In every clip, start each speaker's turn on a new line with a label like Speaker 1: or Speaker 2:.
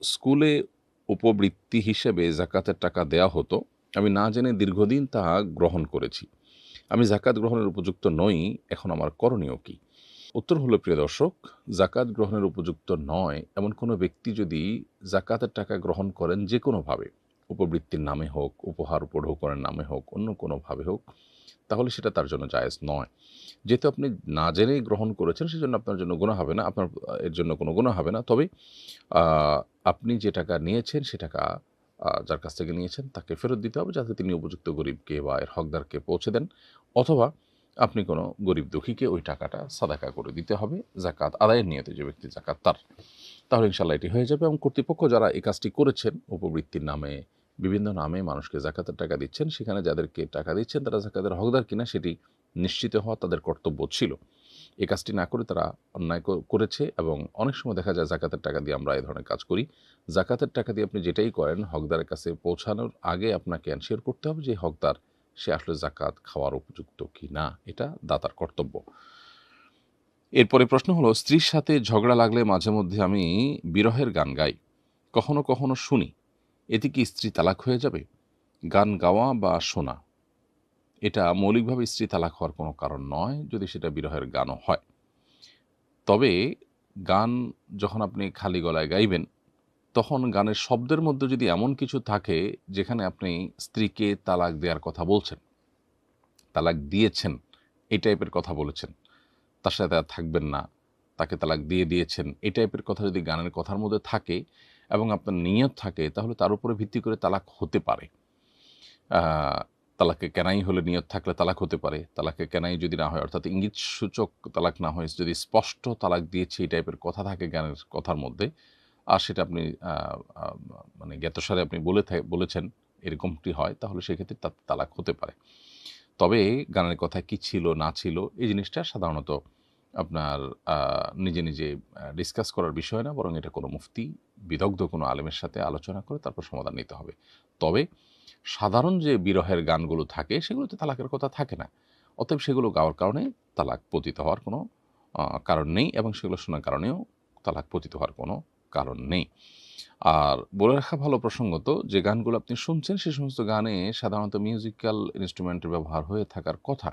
Speaker 1: স্কুলে উপবৃত্তি হিসেবে জাকাতের টাকা দেয়া হতো। আমি না জেনে দীর্ঘদিন তা গ্রহণ করেছি। আমি জাকাত গ্রহণের উপযুক্ত নই, এখন আমার করণীয় কী? উত্তর হলো প্রিয় দর্শক, জাকাত গ্রহণের উপযুক্ত নয় এমন কোনো ব্যক্তি যদি জাকাতের টাকা গ্রহণ করেন যেকোনোভাবে, উপবৃত্তির নামে হোক, উপহার উপঢৌকনের নামে হোক, অন্য কোনোভাবে হোক, তাহলে সেটা তার জন্য জায়েজ নয়। যেহেতু আপনি না জেনেই গ্রহণ করেছেন সেজন্য আপনার জন্য গুনাহ হবে না, আপনার এর জন্য কোনো গুনাহ হবে না। তবে আ আপনি যে টাকা নিয়েছেন সে টাকা যার কাছ থেকে নিয়েছেন তাকে ফেরত দিতে হবে যাতে তিনি উপযুক্ত গরিবকে বা এর হকদারকে পৌঁছে দেন, অথবা আপনি কোনো গরিব দুঃখীকে ওই টাকাটা সাদাকা করে দিতে হবে জাকাত আদায়ের নিয়তে, যে ব্যক্তি জাকাত তার। তাহলে ইনশাআল্লাহ এটি হয়ে যাবে। এবং কর্তৃপক্ষ যারা এই কাজটি করেছেন, উপবৃত্তির নামে বিভিন্ন নামে মানুষকে জাকাতের টাকা দিচ্ছেন, সেখানে যাদেরকে টাকা দিচ্ছেন তারা জাকাতের হকদার কিনা সেটি নিশ্চিত হওয়া তাদের কর্তব্য ছিল। এই কাজটি না করে তারা অন্যায় করেছে। এবং অনেক সময় দেখা যায় জাকাতের টাকা দিয়ে আমরা এই ধরনের কাজ করি। জাকাতের টাকা দিয়ে আপনি যেটাই করেন হকদারের কাছে পৌঁছানোর আগে আপনাকে এনশিওর করতে হবে যে হকদার সে আসলে জাকাত খাওয়ার উপযুক্ত কি না, এটা দাতার কর্তব্য। এরপরে প্রশ্ন হলো, স্ত্রীর সাথে ঝগড়া লাগলে মাঝে মধ্যে আমি বিরহের গান গাই, কখনো কখনো শুনি, এতে কি স্ত্রী তালাক হয়ে যাবে? গান গাওয়া বা শোনা এটা মৌলিকভাবে স্ত্রী তালাক হওয়ার কোনো কারণ নয়, যদি সেটা বিরহের গানও হয়। তবে গান যখন আপনি খালি গলায় গাইবেন, তখন গানের শব্দের মধ্যে যদি এমন কিছু থাকে যেখানে আপনি স্ত্রীকে তালাক দেওয়ার কথা বলছেন, তালাক দিয়েছেন, এই টাইপের কথা বলেছেন, তার সাথে আর থাকবেন না, তাকে তালাক দিয়ে দিয়েছেন, এই টাইপের কথা যদি গানের কথার মধ্যে থাকে এবং আপনার নিয়ত থাকে, তাহলে তার উপরে ভিত্তি করে তালাক হতে পারে। তালাকে কেনাই হলে নিয়ত থাকলে তালাক হতে পারে। তালাকে কেনাই যদি না হয়, অর্থাৎ ইঙ্গিত সূচক তালাক না হয়, যদি স্পষ্ট তালাক দিয়েছে এই টাইপের কথা থাকে গানের কথার মধ্যে, আর সেটা আপনি আ আ মানে জ্ঞাতসারে আপনি বলেছেন, এরকমটি হয়, তাহলে সেক্ষেত্রে তার তালাক হতে পারে। তবে গানের কথায় কি ছিল না ছিল এই জিনিসটা সাধারণত আপনার আ নিজে, নিজে ডিসকাস করার বিষয় না, বরং এটা কোনো মুফতি, বিদগ্ধ কোনো আলেমের সাথে আলোচনা করে তারপর সমাধান নিতে হবে। তবে সাধারণ যে বিরহের গানগুলো থাকে সেগুলোতে তালাকের কথা থাকে না। অতএব সেগুলো গাওয়ার কারণে তালাক পতিত হওয়ার কোনো কারণ নেই, এবং সেগুলো শোনার কারণেও তালাক পতিত হওয়ার কোনো কারণ নেই। আর বলে রাখা ভালো প্রসঙ্গত, যে গানগুলো আপনি শুনছেন সে সমস্ত গানে সাধারণত মিউজিক্যাল ইন্সট্রুমেন্টের ব্যবহার হয়ে থাকার কথা।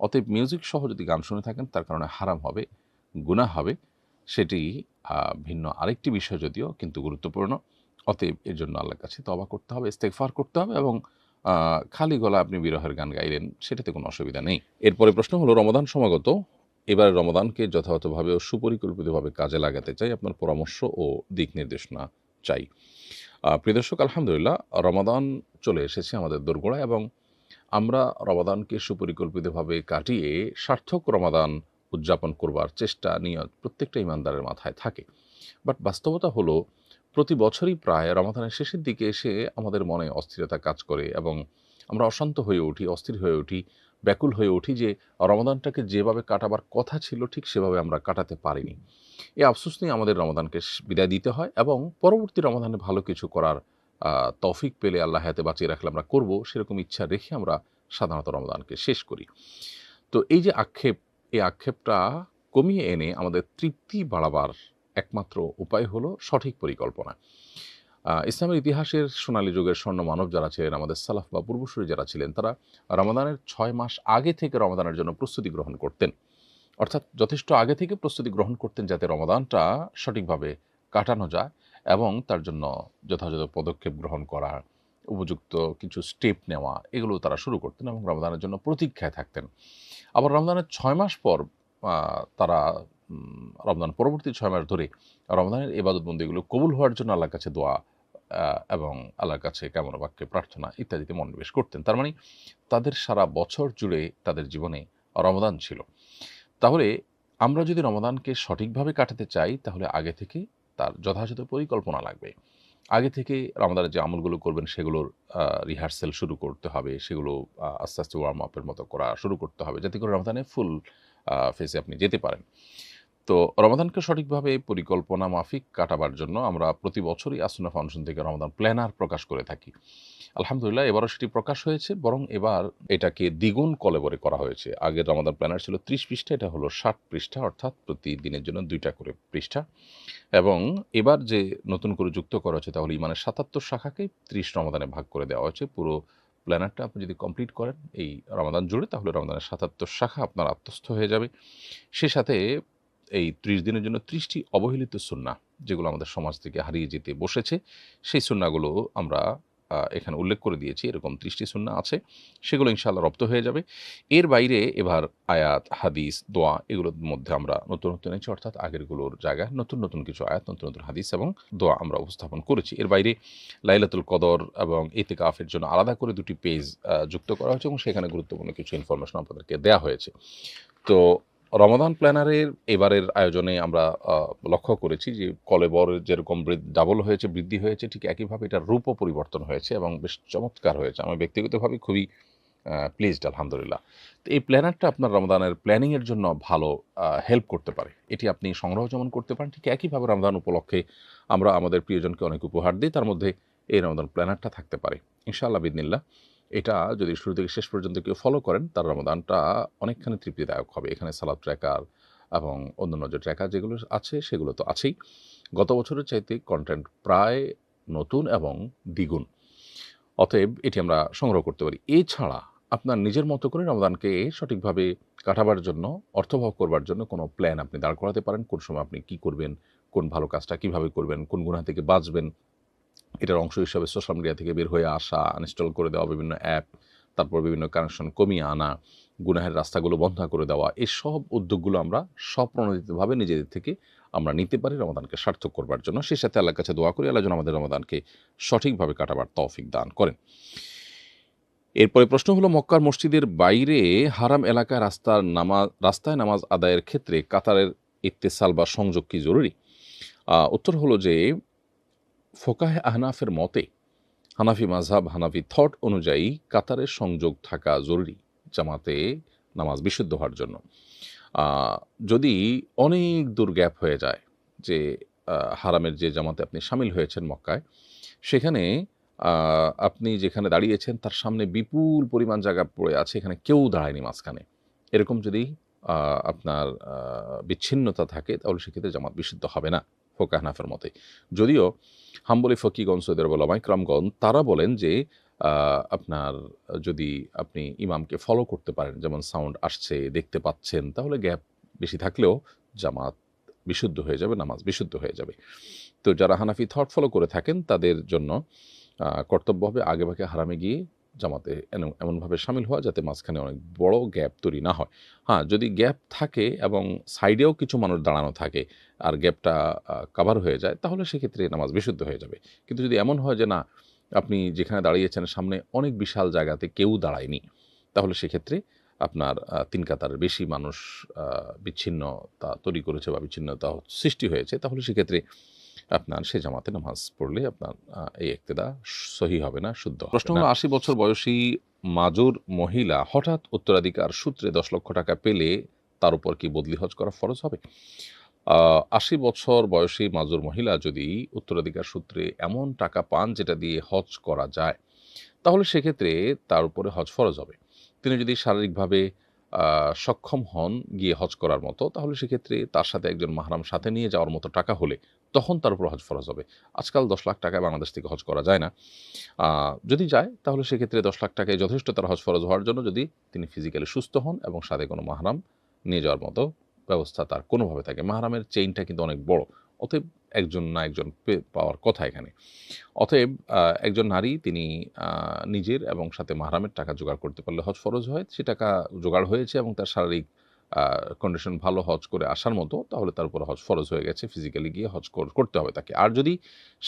Speaker 1: অতএব মিউজিক সহ যদি গান শুনে থাকেন তার কারণে হারাম হবে, গুনাহ হবে। সেটি ভিন্ন আরেকটি বিষয় যদিও, কিন্তু গুরুত্বপূর্ণ। অতএব এর জন্য আল্লাহর কাছে তওবা করতে হবে, ইস্তেগফার করতে হবে, এবং খালি গলায় আপনি বিরহের গান গাইলেন সেটাতে কোনো অসুবিধা নেই। এরপরে প্রশ্ন হলো, রমাদান সমাগত, এবারে রমাদানকে যথাযথভাবে ও সুপরিকল্পিতভাবে কাজে লাগাতে চাই, আপনার পরামর্শ ও দিক নির্দেশনা চাই। প্রিয় দর্শক, আলহামদুলিল্লাহ, রমাদান চলে এসেছে আমাদের দোরগোড়ায়, এবং আমরা রমাদানকে সুপরিকল্পিতভাবে কাটিয়ে সার্থক রমাদান উদযাপন করবার চেষ্টা, নিয়ত প্রত্যেকটা ঈমানদারের মাথায় থাকে। বাট বাস্তবতা হলো, প্রতি বছরই প্রায় রমাদানের শেষের দিকে এসে আমাদের মনে অস্থিরতা কাজ করে, এবং আমরা অশান্ত হয়ে উঠি, অস্থির হয়ে উঠি, ব্যাকুল হয়ে উঠি যে রমাদানটাকে যেভাবে কাটাবার কথা ছিল ঠিক সেভাবে আমরা কাটাতে পারিনি। এই আফসোস নিয়ে আমাদের রমাদানকে বিদায় দিতে হয়, এবং পরবর্তী রমাদানে ভালো কিছু করার তৌফিক পেলে, আল্লাহ হায়াতে বাঁচিয়ে রাখলে আমরা করব, সেরকম ইচ্ছা রেখে আমরা সাধারণত রমাদানকে শেষ করি। তো এই যে আক্ষেপ, এই আক্ষেপটা কমিয়ে এনে আমাদের তৃপ্তি বাড়াবার একমাত্র উপায় হলো সঠিক পরিকল্পনা। ইসলামের ইতিহাসের সোনালী যুগের স্বর্ণ মানব যারা ছিলেন, আমাদের সালাফ বা পূর্বসূরি যারা ছিলেন, তারা রমাদানের 6 মাস আগে থেকে রমাদানের জন্য প্রস্তুতি গ্রহণ করতেন। অর্থাৎ যথেষ্ট আগে থেকে প্রস্তুতি গ্রহণ করতেন যাতে রমাদানটা সঠিকভাবে কাটানো যায়, এবং তার জন্য যথাযথ পদক্ষেপ গ্রহণ করা, উপযুক্ত কিছু স্টেপ নেওয়া, এগুলো তারা শুরু করতেন, এবং রমাদানের জন্য প্রতীক্ষায় থাকতেন। আবার রমজানের 6 মাস পর তারা রমজান পরবর্তী 6 মাস ধরে রমজানের ইবাদতবন্দিগুলো কবুল হওয়ার জন্য আল্লাহর কাছে দোয়া এবং আল্লাহর কাছে কামনা বাক্যে প্রার্থনা ইত্যাদিতে মনোনিবেশ করতেন। তার মানে তাদের সারা বছর জুড়ে তাদের জীবনে রমাদান ছিল। তাহলে আমরা যদি রমাদানকে সঠিকভাবে কাটাতে চাই, তাহলে আগে থেকে তার যথাযথ পরিকল্পনা লাগবে। আগে থেকে রমাদানের যে আমলগুলো করবেন সেগুলোর রিহার্সাল শুরু করতে হবে। সেগুলো আস্তে, আস্তে ওয়ার্ম আপের মতো করা শুরু করতে হবে, যাতে করে রমাদানে ফুল ফেজে আপনি যেতে পারেন। তো রমাদানকে সঠিকভাবে পরিকল্পনা মাফিক কাটাবার জন্য আমরা প্রতি বছরই আসুন্নাহ ফাউন্ডেশন থেকে রমাদান প্ল্যানার প্রকাশ করে থাকি। আলহামদুলিল্লাহ এবারও সেটি প্রকাশ হয়েছে, বরং এবার এটাকে দ্বিগুণ কলেবরে করা হয়েছে। আগের রমাদান প্ল্যানার ছিল 30 পৃষ্ঠা, এটা হলো 60 পৃষ্ঠা, অর্থাৎ প্রতিদিনের জন্য 2টা করে পৃষ্ঠা। এবং এবার যে নতুন করে যুক্ত করা হয়েছে তা হলো ইমানের 77 শাখাকে 30 রমাদানে ভাগ করে দেওয়া হয়েছে। পুরো প্ল্যানারটা আপনি যদি কমপ্লিট করেন এই রমাদান জুড়ে, তাহলে রমাদানের 77 শাখা আপনার আত্মস্থ হয়ে যাবে। সে সাথে এই 30 দিনের জন্য 30টি অবহেলিত সুন্নাহ, যেগুলো আমাদের সমাজ থেকে হারিয়ে যেতে বসেছে, সেই সুন্নাহগুলো আমরা এখানে উল্লেখ করে দিয়েছি। এরকম 30টি সুন্নাহ আছে, সেগুলো ইনশাআল্লাহ রপ্ত হয়ে যাবে। এর বাইরে এবার আয়াত, হাদিস, দোয়া এগুলোর মধ্যে আমরা নতুনত্ব এনেছি, অর্থাৎ আগেরগুলোর জায়গায় নতুন নতুন কিছু আয়াত, নতুন নতুন হাদিস এবং দোয়া আমরা উপস্থাপন করেছি। এর বাইরে লাইলাতুল কদর এবং ইতিকাফের জন্য আলাদা করে 2টি পেজ যুক্ত করা হয়েছে এবং সেখানে গুরুত্বপূর্ণ কিছু ইনফরমেশন আপনাদেরকে দেয়া হয়েছে। তো রমাদান প্ল্যানারের এবারের আয়োজনে আমরা লক্ষ্য করেছি যে কলেবরের যেরকম ডাবল হয়েছে, বৃদ্ধি হয়েছে, ঠিক একইভাবে এটার রূপও পরিবর্তন হয়েছে এবং বেশ চমৎকার হয়েছে। আমি ব্যক্তিগতভাবে খুবই প্লিজড আলহামদুলিল্লাহ। তো এই প্ল্যানারটা আপনার রমাদানের প্ল্যানিংয়ের জন্য ভালো হেল্প করতে পারে। এটি আপনি সংগ্রহ যেমন করতে পারেন, ঠিক একইভাবে রমজান উপলক্ষে আমরা আমাদের প্রিয়জনকে অনেক উপহার দিই, তার মধ্যে এই রমাদান প্ল্যানারটা থাকতে পারে ইনশাআল্লাহ বিদিনিল্লাহ। এটা যদি শুরু থেকে শেষ পর্যন্ত কেউ ফলো করেন, তার রমাদানটা অনেকখানি তৃপ্তিদায়ক হবে। এখানে সালাদ ট্র্যাকার এবং অন্যান্য যে ট্র্যাকার যেগুলো আছে সেগুলো তো আছেই। গত বছরের চাইতে কন্টেন্ট প্রায় নতুন এবং দ্বিগুণ। অতএব এটি আমরা সংগ্রহ করতে পারি। এছাড়া আপনার নিজের মতো করে রমাদানকে সঠিকভাবে কাটাবার জন্য, অর্থবহ করবার জন্য কোনো প্ল্যান আপনি দাঁড় করাতে পারেন। কোন সময় আপনি কি করবেন, কোন ভালো কাজটা কিভাবে করবেন, কোন গুনাহ থেকে বাঁচবেন। এটার অংশ হিসাবে সোশ্যাল মিডিয়া থেকে বের হয়ে আসা, আনইনস্টল করে দেওয়া বিভিন্ন অ্যাপ, তারপর বিভিন্ন কানেকশন কমিয়ে আনা, গুনাহের রাস্তাগুলো বন্ধ করে দেওয়া, এসব উদ্যোগগুলো আমরা স্বপ্রণোদিতভাবে নিজেদের থেকে আমরা নিতে পারি রমাদানকে সার্থক করবার জন্য। সেই সাথে আল্লাহর কাছে দোয়া করি আল্লাহ যেন আমাদের রমাদানকে সঠিকভাবে কাটাবার তৌফিক দান করেন। এরপরে প্রশ্ন হলো, মক্কার মসজিদের বাইরে হারাম এলাকায় রাস্তায় নামাজ আদায়ের ক্ষেত্রে কাতারের ইত্তেসাল বা সংযোগ কি জরুরি? উত্তর হলো যে ফোকাহে আহনাফের মতে, হানাফি মাযহাব, হানাফি থট অনুযায়ী কাতারের সংযোগ থাকা জরুরি জামাতে নামাজ বিশুদ্ধ হওয়ার জন্য। যদি অনেক দূর গ্যাপ হয়ে যায়, যে হারামের যে জামাতে আপনি শামিল হয়েছেন মক্কায়, সেখানে আপনি যেখানে দাঁড়িয়েছেন তার সামনে বিপুল পরিমাণ জায়গা পড়ে আছে, এখানে কেউ দাঁড়ায়নি মাঝখানে, এরকম যদি আপনার বিচ্ছিন্নতা থাকে, তাহলে সেক্ষেত্রে জামাত বিশুদ্ধ হবে না ফোকাহ হানাফের মতে। যদিও হাম্বলি ফকিগণ, সৌদি আরবের ওলামায়ে কেরামগণ তারা বলেন যে আপনার যদি আপনি ইমামকে ফলো করতে পারেন, যেমন সাউন্ড আসছে, দেখতে পাচ্ছেন, তাহলে গ্যাপ বেশি থাকলেও জামাত বিশুদ্ধ হয়ে যাবে, নামাজ বিশুদ্ধ হয়ে যাবে। তো যারা হানাফি থট ফলো করে থাকেন তাদের জন্য কর্তব্য হবে আগেভাগে হারামে গিয়ে জামাতে এমনভাবে শামিল হওয়া যাতে মাঝখানে অনেক বড় গ্যাপ তৈরি না হয়। হ্যাঁ, যদি গ্যাপ থাকে এবং সাইডেও কিছু মানুষ দাঁড়ানো থাকে আর গ্যাপটা কাভার হয়ে যায়, তাহলে সেক্ষেত্রে নামাজ বিশুদ্ধ হয়ে যাবে। কিন্তু যদি এমন হয় যে না, আপনি যেখানে দাঁড়িয়েছেন সামনে অনেক বিশাল জায়গাতে কেউ দাঁড়ায়নি, তাহলে সেক্ষেত্রে আপনার 3 কাতারের বেশি মানুষ বিচ্ছিন্নতা তৈরি করেছে বা বিচ্ছিন্নতা সৃষ্টি হয়েছে, তাহলে সেক্ষেত্রে আপনার সে জামাতে নামাজ পড়লে আপনার এই ইক্তেদা সহি হবে না, শুদ্ধ হবে না। প্রশ্ন হলো, 80 বছর বয়সী মাজুর মহিলা হঠাৎ উত্তরাধিকার সূত্রে 10 লক্ষ টাকা পেলে তার উপর কি বদলি হজ করা ফরজ হবে? 80 বছর বয়সী মাজুর মহিলা যদি উত্তরাধিকার সূত্রে এমন টাকা পান যেটা দিয়ে হজ করা যায়, তাহলে সেক্ষেত্রে তার উপরে হজ ফরজ হবে। তিনি যদি শারীরিকভাবে সক্ষম হন গিয়ে হজ করার মতো, তাহলে সেক্ষেত্রে তার সাথে একজন মাহরাম সাথে নিয়ে যাওয়ার মতো টাকা হলে তখন তার উপর হজ ফরজ হবে। আজকাল 10 লাখ টাকায় বাংলাদেশ থেকে হজ করা যায় না। যদি যায় তাহলে সেক্ষেত্রে 10 লাখ টাকায় যথেষ্ট তার হজ ফরজ হওয়ার জন্য, যদি তিনি ফিজিক্যালি সুস্থ হন এবং সাথে কোনো মাহরাম নিয়ে যাওয়ার মতো ব্যবস্থা তার কোনোভাবে থাকে। মাহরামের চেইনটা কিন্তু অনেক বড়। অতএব একজন না একজন পাওয়ার কথা এখানে। অতএব একজন নারী তিনি নিজের এবং সাথে মাহরামের টাকা জোগাড় করতে পারলে হজ ফরজ হয়। সে টাকা জোগাড় হয়েছে এবং তার শারীরিক কন্ডিশন ভালো হজ করে আসার মতো, তাহলে তার উপর হজ ফরজ হয়ে গেছে। ফিজিক্যালি গিয়ে হজ করতে হবে তাকে। আর যদি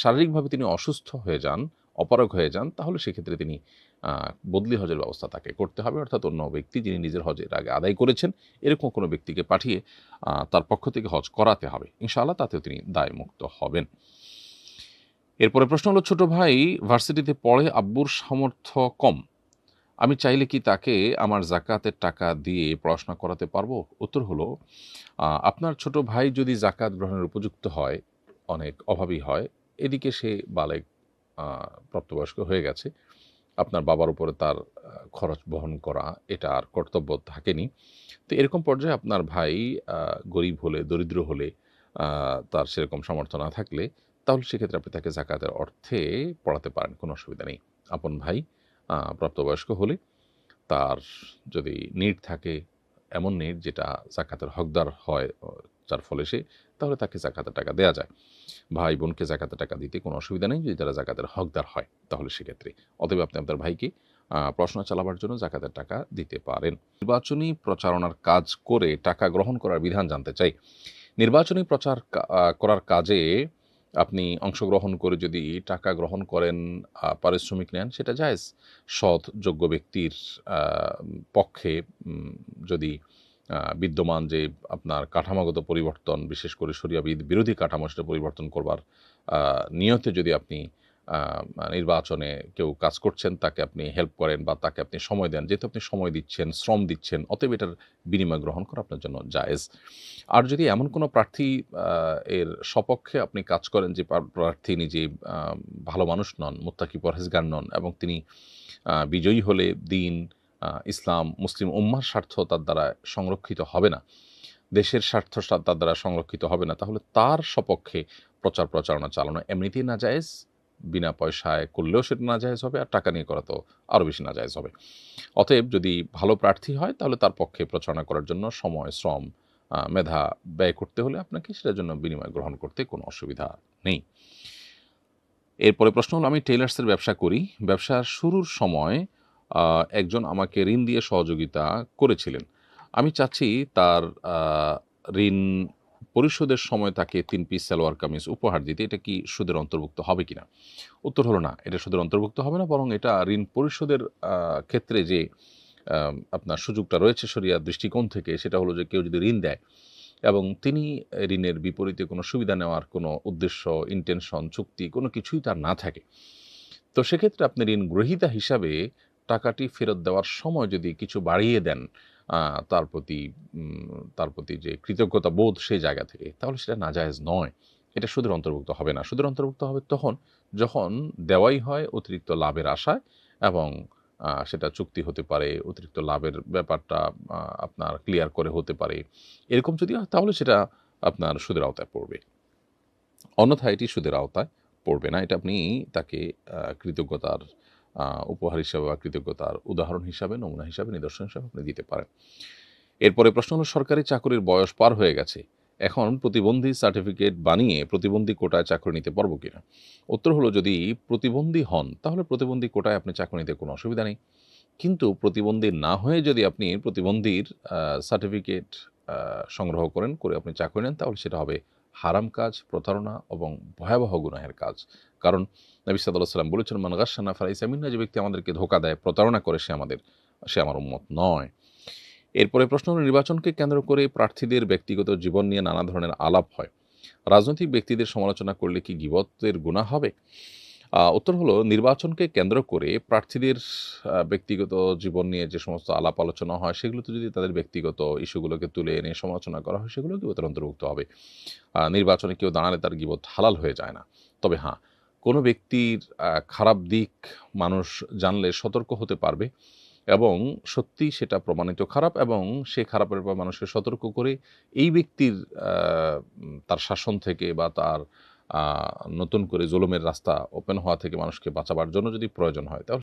Speaker 1: শারীরিকভাবে তিনি অসুস্থ হয়ে যান, অপারগ হয়ে যান, তাহলে সেক্ষেত্রে তিনি বদলি হজের ব্যবস্থা তাকে করতে হবে। অর্থাৎ অন্য ব্যক্তি যিনি নিজের হজের আগে আদায় করেছেন, এরকম কোনো ব্যক্তিকে পাঠিয়ে তার পক্ষ থেকে হজ করাতে হবে। ইনশাআল্লাহ তাতেও তিনি দায়মুক্ত হবেন। এরপরে প্রশ্ন হলো, ছোট ভাই ভার্সিটিতে পড়ে, আব্বুর সামর্থ্য কম, আমি চাইলে কি তাকে আমার যাকাতের টাকা দিয়ে পড়াশোনা করাতে পারবো? উত্তর হলো, আপনার ছোট ভাই যদি যাকাত গ্রহণের উপযুক্ত হয়, অনেক অভাবী হয়, এদিকে সে বালেগ আ প্রাপ্তবয়স্ক হয়ে গেছে। আপনার বাবার উপরে তার খরচ বহন করা এটা আর কর্তব্য থাকেনি। তো এরকম পর্যায়ে আপনার ভাই আ গরিব হলে, দরিদ্র হলে, আ তার সেরকম সামর্থ্য না থাকলে, তাহলে সেক্ষেত্রে আপনি তাকে যাকাতের অর্থে পড়াতে পারেন, কোনো অসুবিধা নেই। আপন ভাই প্রাপ্তবয়স্ক হলে তার যদি নিড থাকে, এমন নিড যেটা যাকাতের হকদার হয়, যার ফলে তাহলে তাকে যাকাতের টাকা দেয়া যায়। ভাই-বোনকে যাকাতের টাকা দিতে কোনো অসুবিধা নেই যদি তারা যাকাতের হকদার হয়, তাহলে সেক্ষেত্রে। অতএব আপনি আপনার ভাইকে পড়াশোনা চালাবার জন্য যাকাতের টাকা দিতে পারেন। নির্বাচনী প্রচারণার কাজ করে টাকা গ্রহণ করার বিধান জানতে চাই। নির্বাচনী প্রচার করার কাজে আপনি অংশগ্রহণ করে যদি টাকা গ্রহণ করেন, পারিশ্রমিক নেন, সেটা জায়েজ। সৎ যোগ্য ব্যক্তির আ পক্ষে যদি বিদ্যমান যে আপনার কাঠামোগত পরিবর্তন, বিশেষ করে শরিয়া বিরোধী কাঠামো, সেটা পরিবর্তন করবার আ নিয়তে যদি আপনি আ নির্বাচনে কেউ কাজ করছেন, তাকে আপনি হেল্প করেন বা তাকে আপনি সময় দেন। যেহেতু আপনি সময় দিচ্ছেন, শ্রম দিচ্ছেন, অতএব এটার বিনিময় গ্রহণ করা আপনার জন্য জায়েজ। আর যদি এমন কোনো প্রার্থী আ এর সপক্ষে আপনি কাজ করেন যে প্রার্থী নিজে আ ভালো মানুষ নন, মুত্তাকি পরহেজগার নন এবং তিনি বিজয়ী হলে দিন, ইসলাম, মুসলিম উম্মাহর স্বার্থ তার দ্বারা সংরক্ষিত হবে না, দেশের স্বার্থ তার দ্বারা সংরক্ষিত হবে না, তাহলে তার সপক্ষে প্রচারণা চালানো এমনিতেই নাজায়েজ। বিনা পয়সায় করলেও সেটা নাজায়েজ হবে, আর টাকা নিয়ে করা তো আরও বেশি নাজায়েজ হবে। অতএব যদি ভালো প্রার্থী হয় তাহলে তার পক্ষে প্রচারণা করার জন্য সময়, শ্রম, মেধা ব্যয় করতে হলে আপনাকে সেটার জন্য বিনিময় গ্রহণ করতে কোনো অসুবিধা নেই। এরপরে প্রশ্ন হলো, আমি টেইলার্সের ব্যবসা করি। ব্যবসার শুরুর সময় একজন আমাকে ঋণ দিয়ে সহযোগিতা করেছিলেন। আমি চাচ্ছি তার ঋণ পরিশোধের সময় তাকে ৩ পিস সালোয়ার কামিজ উপহার দিতে। এটা কি সুদের অন্তর্ভুক্ত হবে কিনা? উত্তর হলো না, এটা সুদের অন্তর্ভুক্ত হবে না, বরং এটা ঋণ পরিশোধের ক্ষেত্রে যে আপনার সুযোগটা রয়েছে শরিয়ার দৃষ্টিকোণ থেকে, সেটা হলো যে কেউ যদি ঋণ দেয় এবং তিনি ঋণের বিপরীতে কোনো সুবিধা নেওয়ার কোনো উদ্দেশ্য, ইনটেনশন, চুক্তি কোনো কিছুই তার না থাকে, তো সেক্ষেত্রে আপনি ঋণ গ্রহীতা হিসাবে টাকাটি ফেরত দেওয়ার সময় যদি কিছু বাড়িয়ে দেন আ তার প্রতি তার প্রতি যে কৃতজ্ঞতা বোধ সেই জায়গা থেকে, তাহলে সেটা নাজায়েজ নয়। এটা সুদের অন্তর্ভুক্ত হবে না। সুদের অন্তর্ভুক্ত হবে তখন যখন দেওয়াই হয় অতিরিক্ত লাভের আশায় এবং সেটা চুক্তি হতে পারে, অতিরিক্ত লাভের ব্যাপারটা আপনার ক্লিয়ার করে হতে পারে। এরকম যদি হয় তাহলে সেটা আপনার সুদের আওতায় পড়বে। অন্যথায় এটি সুদের আওতায় পড়বে না। এটা আপনি তাকে কৃতজ্ঞতার উপহার হিসাবে বা কৃতজ্ঞতার উদাহরণ হিসাবে, নমুনা হিসাবে, নিদর্শন হিসাবে আপনি দিতে পারেন। এরপরে প্রশ্ন হলো, সরকারি চাকরির বয়স পার হয়ে গেছে। এখন প্রতিবন্ধী সার্টিফিকেট বানিয়ে প্রতিবন্ধী কোটায় চাকরি নিতে পারবো কিনা? উত্তর হলো, যদি প্রতিবন্ধী হন তাহলে প্রতিবন্ধী কোটায় আপনি চাকরি নিতে কোনো অসুবিধা নেই। কিন্তু প্রতিবন্ধী না হয়ে যদি আপনি প্রতিবন্ধীর সার্টিফিকেট সংগ্রহ করে আপনি চাকরি নেন, তাহলে সেটা হবে হারাম কাজ, প্রতারণা এবং ভয়াবহ গুনাহের কাজ। কারণ নবী সাল্লাল্লাহু আলাইহি ওয়াসাল্লাম বলেছেন, মান গাশশানা ফালাইসা মিন্না, যে ব্যক্তি আমাদেরকে ধোঁকা দেয়, প্রতারণা করে, সে আমার উম্মত নয়। এরপরে প্রশ্ন হলো, নির্বাচনকে কেন্দ্র করে প্রার্থীদের ব্যক্তিগত জীবন নিয়ে নানা ধরনের আলাপ হয়। রাজনৈতিক ব্যক্তিদের সমালোচনা করলে কি গীবতের গুনাহ হবে? উত্তর হলো, নির্বাচনকে কেন্দ্র করে প্রার্থীদের ব্যক্তিগত জীবন নিয়ে যে সমস্ত আলাপ আলোচনা হয়, সেগুলোতে যদি তাদের ব্যক্তিগত ইস্যুগুলোকে তুলে এনে সমালোচনা করা হয়, সেগুলো গীবতের অন্তর্ভুক্ত হবে। নির্বাচনে কেউ দাঁড়ালে তার গীবত হালাল হয়ে যায় না। তবে হ্যাঁ, কোনো ব্যক্তির খারাপ দিক মানুষ জানলে সতর্ক হতে পারবে এবং সত্যিই সেটা প্রমাণিত খারাপ এবং সে খারাপের ব্যাপারে মানুষকে সতর্ক করে এই ব্যক্তির তার শাসন থেকে বা তার নতুন করে জুলুমের রাস্তা ওপেন হওয়া থেকে মানুষকে বাঁচাবার জন্য যদি প্রয়োজন হয়, তাহলে